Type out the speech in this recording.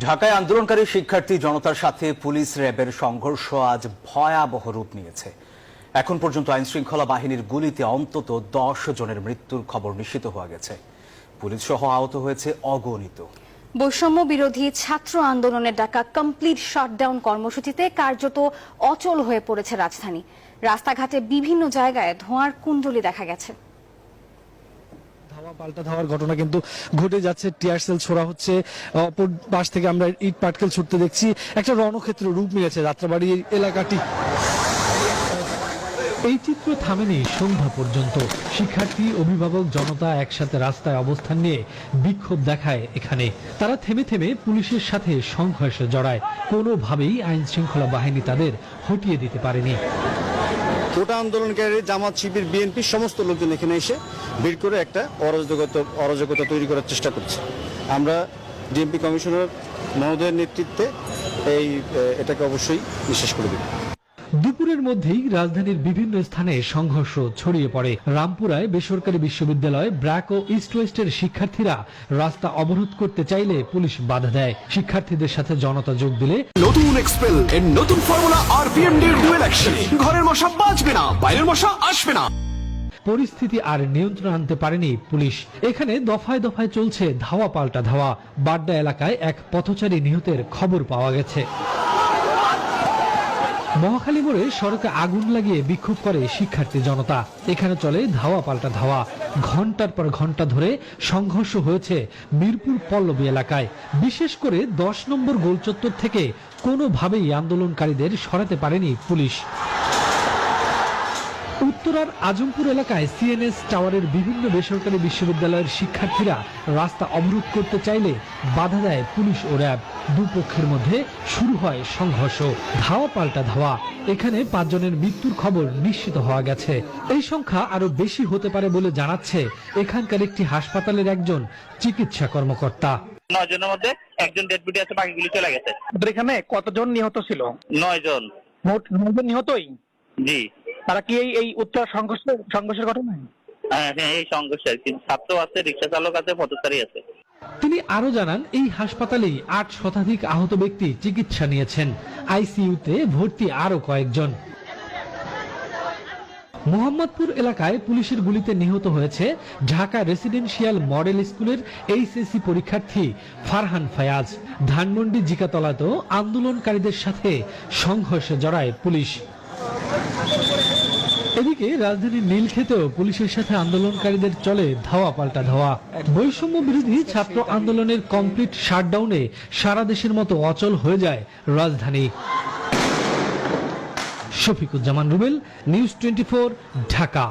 ঢাকায় আন্দোলনকারী শিক্ষার্থী জনতার সাথে পুলিশ র্যাবের সংঘর্ষ আজ ভয়াবহ রূপ নিয়েছে। এখন পর্যন্ত আইন শৃঙ্খলা বাহিনীর গুলিতে অন্তত 10 জনের মৃত্যুর খবর নিশ্চিত হওয়া গেছে। পুলিশ সহ আহত হয়েছে অগণিত। বৈষম্য বিরোধী ছাত্র আন্দোলনের ডাকা কমপ্লিট শাটডাউন কর্মসূচিতে কার্যত অচল হয়ে পড়েছে রাজধানী। রাস্তাঘাটে বিভিন্ন জায়গায় ধোঁয়ার কুণ্ডলী দেখা গেছে। ধাওয়া পাল্টা ধাওয়ার ঘটনা কিন্তু ঘটে যাচ্ছে, টিয়ার সেল ছোড়া হচ্ছে, অপর পাশ থেকে আমরা ইট পাটকেল ছুটতে দেখছি। একটা রণক্ষেত্র রূপ নিয়েছে যাত্রাবাড়ি এলাকাটি। এই চিত্র থামেনি সন্ধ্যা পর্যন্ত। শিক্ষার্থী, অভিভাবক, জনতা একসাথে রাস্তায় অবস্থান নিয়ে বিক্ষোভ দেখায় এখানে। তারা থেমে থেমে পুলিশের সাথে সংঘর্ষে জড়ায়। কোনোভাবেই আইন শৃঙ্খলা বাহিনী তাদের হটিয়ে দিতে পারেনি। গোটা আন্দোলনকারী জামাত, শিবির, বিএনপি সমস্ত লোকজন এখানে এসে ভিড় করে একটা অরাজকতা তৈরি করার চেষ্টা করছে। আমরা ডিএমপি কমিশনার মহোদয়ের নেতৃত্বে এটাকে অবশ্যই নিঃশেষ করে দেব। দুপুরের মধ্যেই রাজধানীর বিভিন্ন স্থানে সংঘর্ষ ছড়িয়ে পড়ে। রামপুরায় বেসরকারি বিশ্ববিদ্যালয় ব্র্যাক ও ইস্ট ওয়েস্টের শিক্ষার্থীরা রাস্তা অবরোধ করতে চাইলে পুলিশ বাধা দেয়। শিক্ষার্থীদের সাথে জনতা যোগ দিলে নতুন এক্সপেল এর নতুন ফর্মুলা আরপিএম এর ডুয়েল অ্যাকশন। ঘরের মশা বাঁচবে না, বাইরের মশা আসবে না। পরিস্থিতি আর নিয়ন্ত্রণ আনতে পারেনি পুলিশ। এখানে দফায় দফায় চলছে ধাওয়া পাল্টা ধাওয়া। বাড্ডা এলাকায় এক পথচারী নিহতের খবর পাওয়া গেছে। মহাখালী মোড়ে সড়কে আগুন লাগিয়ে বিক্ষোভ করে শিক্ষার্থী জনতা। এখানে চলে ধাওয়া পাল্টা ধাওয়া। ঘন্টার পর ঘন্টা ধরে সংঘর্ষ হয়েছে মিরপুর পল্লবী এলাকায়। বিশেষ করে 10 নম্বর গোলচত্বর থেকে কোনোভাবেই আন্দোলনকারীদের সরাতে পারেনি পুলিশ। উত্তরার আজমপুর এলাকায় সিএনএস টাওয়ারের বিভিন্ন বেসরকারি বিশ্ববিদ্যালয়ের শিক্ষার্থীরা রাস্তা অবরোধ করতে চাইলে বাধা দেয় পুলিশ ও র্যাব। দুপক্ষের মধ্যে শুরু হয় সংঘর্ষ, ধাওয়া পাল্টা ধাওয়া। এখানে 5 জনের মৃত্যুর খবর নিশ্চিত হওয়া গেছে। এই সংখ্যা আরো বেশি হতে পারে বলে জানাচ্ছে এখানকার একটি হাসপাতালের একজন চিকিৎসা কর্মকর্তা। 9 জনের মধ্যে একজন ডেড বডি আছে, বাকিগুলি চলে গেছে। এখানে কতজন নিহত ছিল? 9 জন। মোট 9 জন নিহতই? জি। তারা কি এই উত্তর সংঘর্ষের ঘটনায়? হ্যাঁ, এই সংঘর্ষে ছাত্র আছে, রিক্সা চালক আছে, পথচারী আছে। তিনি আরো জানান, এই হাসপাতালেই 8 শতাধিক আহত ব্যক্তি চিকিৎসা নিয়েছেন। আইসিইউতে ভর্তি আরো কয়েকজন। মোহাম্মদপুর এলাকায় পুলিশের গুলিতে নিহত হয়েছে ঢাকা রেসিডেন্সিয়াল মডেল স্কুলের এইচএসসি পরীক্ষার্থী ফারহান ফায়াজ। ধানমন্ডি জিকাতলাতেও আন্দোলনকারীদের সাথে সংঘর্ষে জড়ায় পুলিশ। এদিকে রাজধানীর নীলক্ষেতেও পুলিশের সাথে আন্দোলনকারীদের চলে ধাওয়া পাল্টা ধাওয়া। বৈষম্য বিরোধী ছাত্র আন্দোলনের কমপ্লিট শাটডাউনে সারা দেশের মতো অচল হয়ে যায় রাজধানী। শফিকুজ্জামান রুবেল, নিউজ 24, ঢাকা।